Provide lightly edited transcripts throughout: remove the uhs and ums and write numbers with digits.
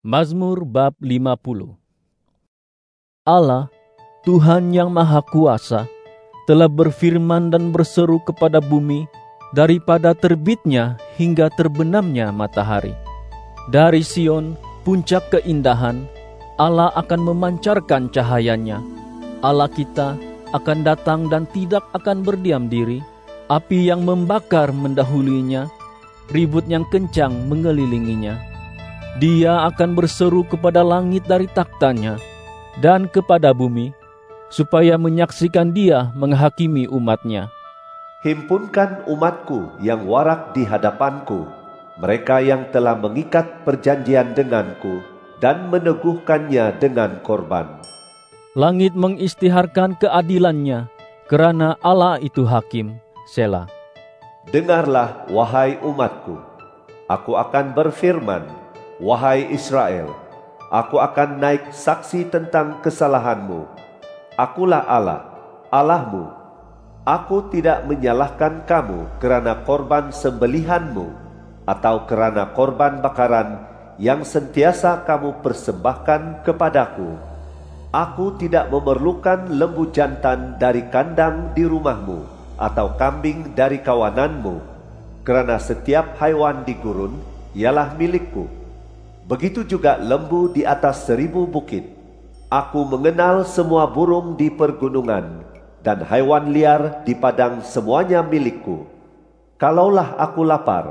Mazmur bab 50. Allah, Tuhan yang Maha Kuasa, telah berfirman dan berseru kepada bumi daripada terbitnya hingga terbenamnya matahari. Dari Sion, puncak keindahan, Allah akan memancarkan cahayanya. Allah kita akan datang dan tidak akan berdiam diri. Api yang membakar mendahulinya, ribut yang kencang mengelilinginya. Dia akan berseru kepada langit dari taktanya dan kepada bumi, supaya menyaksikan dia menghakimi umatnya. Himpunkan umatku yang warak di hadapanku, mereka yang telah mengikat perjanjian denganku dan meneguhkannya dengan korban. Langit mengisytiharkan keadilannya, kerana Allah itu hakim. Selah. Dengarlah, wahai umatku, aku akan berfirman, wahai Israel, aku akan naik saksi tentang kesalahanmu. Akulah Allah, Allahmu. Aku tidak menyalahkan kamu kerana korban sembelihanmu, atau kerana korban bakaran yang sentiasa kamu persembahkan kepadaku. Aku tidak memerlukan lembu jantan dari kandang di rumahmu, atau kambing dari kawananmu, kerana setiap haiwan di gurun ialah milikku. Begitu juga lembu di atas 1000 bukit. Aku mengenal semua burung di pergunungan, dan haiwan liar di padang semuanya milikku. Kalaulah aku lapar,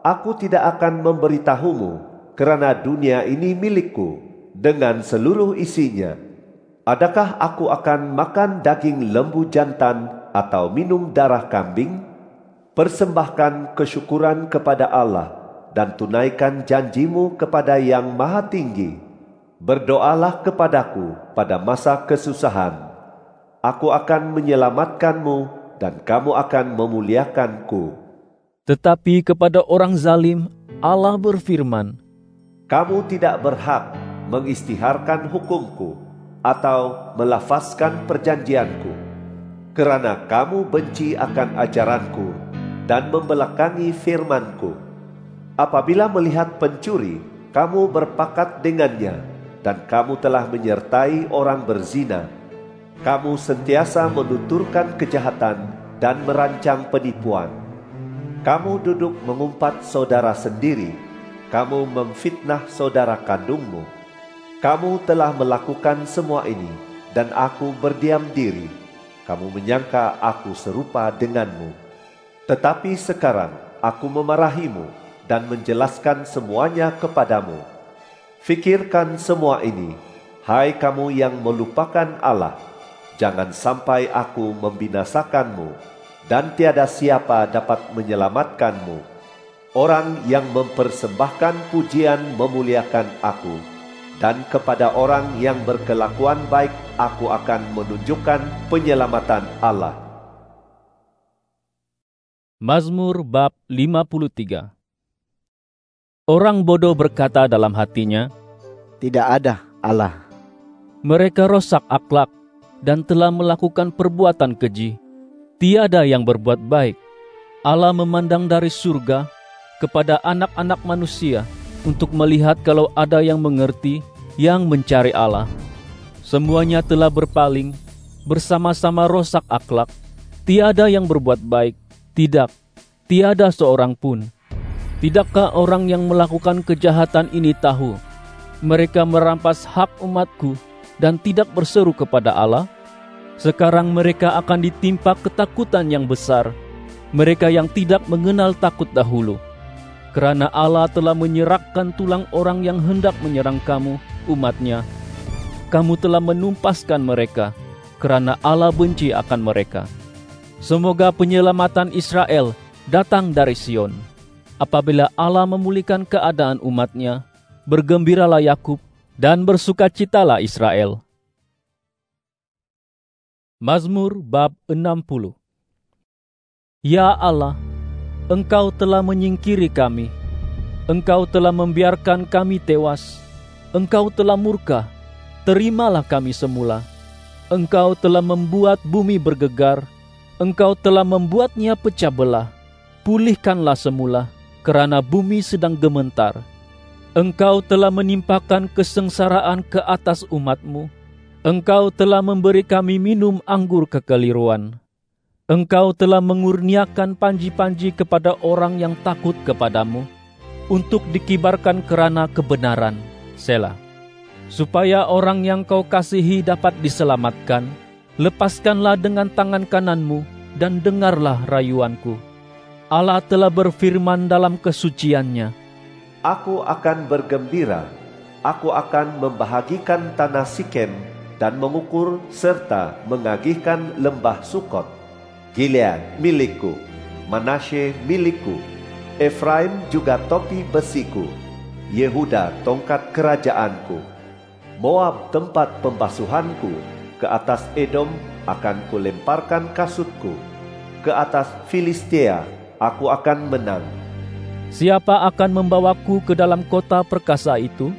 aku tidak akan memberitahumu, kerana dunia ini milikku, dengan seluruh isinya. Adakah aku akan makan daging lembu jantan atau minum darah kambing? Persembahkan kesyukuran kepada Allah dan tunaikan janjimu kepada Yang Maha Tinggi. Berdoalah kepadaku pada masa kesusahan. Aku akan menyelamatkanmu dan kamu akan memuliakanku. Tetapi kepada orang zalim, Allah berfirman, kamu tidak berhak mengisytiharkan hukumku atau melafazkan perjanjianku, kerana kamu benci akan ajaranku dan membelakangi firmanku. Apabila melihat pencuri, kamu berpakat dengannya, dan kamu telah menyertai orang berzina. Kamu sentiasa menuturkan kejahatan dan merancang penipuan. Kamu duduk mengumpat saudara sendiri, kamu memfitnah saudara kandungmu. Kamu telah melakukan semua ini, dan aku berdiam diri. Kamu menyangka aku serupa denganmu. Tetapi sekarang aku memarahimu dan menjelaskan semuanya kepadamu. Fikirkan semua ini, hai kamu yang melupakan Allah. Jangan sampai aku membinasakanmu, dan tiada siapa dapat menyelamatkanmu. Orang yang mempersembahkan pujian memuliakan aku, dan kepada orang yang berkelakuan baik aku akan menunjukkan penyelamatan Allah. Mazmur bab 53. Orang bodoh berkata dalam hatinya, tidak ada Allah. Mereka rosak akhlak dan telah melakukan perbuatan keji. Tiada yang berbuat baik. Allah memandang dari surga kepada anak-anak manusia untuk melihat kalau ada yang mengerti, yang mencari Allah. Semuanya telah berpaling, bersama-sama rosak akhlak. Tiada yang berbuat baik, tidak, tiada seorang pun. Tidakkah orang yang melakukan kejahatan ini tahu? Mereka merampas hak umatku dan tidak berseru kepada Allah. Sekarang mereka akan ditimpa ketakutan yang besar, mereka yang tidak mengenal takut dahulu. Kerana Allah telah menyerahkan tulang orang yang hendak menyerang kamu, umatnya. Kamu telah menumpaskan mereka, kerana Allah benci akan mereka. Semoga penyelamatan Israel datang dari Sion. Apabila Allah memulihkan keadaan umatnya, bergembiralah Yakub dan bersukacitalah Israel. Mazmur bab 60. Ya Allah, Engkau telah menyingkiri kami. Engkau telah membiarkan kami tewas. Engkau telah murka. Terimalah kami semula. Engkau telah membuat bumi bergegar. Engkau telah membuatnya pecah belah. Pulihkanlah semula, kerana bumi sedang gementar. Engkau telah menimpakan kesengsaraan ke atas umat-Mu. Engkau telah memberi kami minum anggur kekeliruan. Engkau telah mengurniakan panji-panji kepada orang yang takut kepadamu, untuk dikibarkan kerana kebenaran. Selah. Supaya orang yang Kau kasihi dapat diselamatkan, lepaskanlah dengan tangan kananmu dan dengarlah rayuanku. Allah telah berfirman dalam kesuciannya, Aku akan bergembira, aku akan membahagikan tanah Sikem dan mengukur serta mengagihkan lembah Sukot. Gilead milikku, Manasye milikku, Efraim juga topi besiku, Yehuda tongkat kerajaanku. Moab tempat pembasuhanku, ke atas Edom akan kulemparkan kasutku, ke atas Filistia aku akan menang. Siapa akan membawaku ke dalam kota perkasa itu?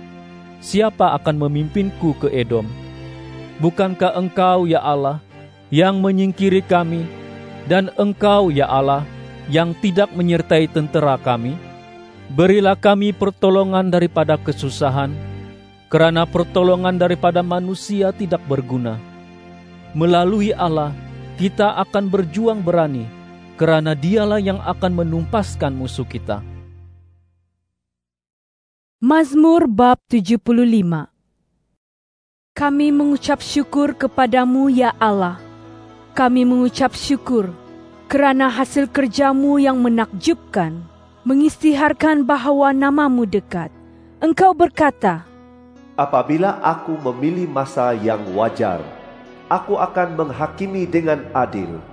Siapa akan memimpinku ke Edom? Bukankah Engkau, ya Allah, yang menyingkiri kami, dan Engkau, ya Allah, yang tidak menyertai tentera kami? Berilah kami pertolongan daripada kesusahan, kerana pertolongan daripada manusia tidak berguna. Melalui Allah, kita akan berjuang berani, kerana Dialah yang akan menumpaskan musuh kita. Mazmur bab 75. Kami mengucap syukur kepadamu, ya Allah. Kami mengucap syukur kerana hasil kerjamu yang menakjubkan, mengisytiharkan bahawa namamu dekat. Engkau berkata, Apabila aku memilih masa yang wajar, aku akan menghakimi dengan adil.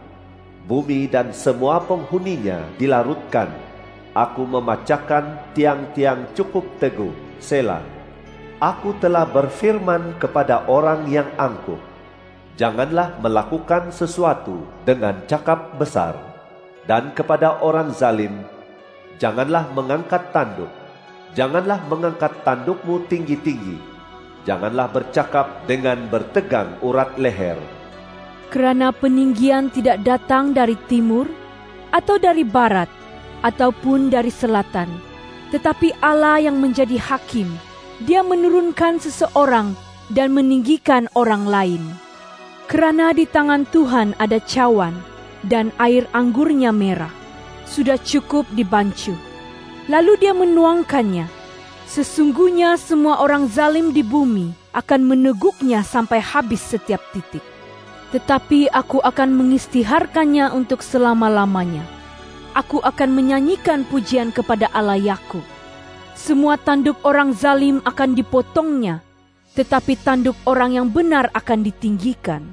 Bumi dan semua penghuninya dilarutkan. Aku memacahkan tiang-tiang cukup teguh. Selah. Aku telah berfirman kepada orang yang angkuh, janganlah melakukan sesuatu dengan cakap besar. Dan kepada orang zalim, janganlah mengangkat tanduk. Janganlah mengangkat tandukmu tinggi-tinggi. Janganlah bercakap dengan bertegang urat leher. kerana peninggian tidak datang dari timur, atau dari barat, ataupun dari selatan, tetapi Allah yang menjadi hakim. Dia menurunkan seseorang dan meninggikan orang lain. Kerana di tangan Tuhan ada cawan, dan air anggurnya merah, sudah cukup dibancuh. Lalu dia menuangkannya. Sesungguhnya semua orang zalim di bumi akan meneguknya sampai habis setiap titik. Tetapi aku akan mengisytiharkannya untuk selama-lamanya. Aku akan menyanyikan pujian kepada Allah Yakub. Semua tanduk orang zalim akan dipotongnya, tetapi tanduk orang yang benar akan ditinggikan.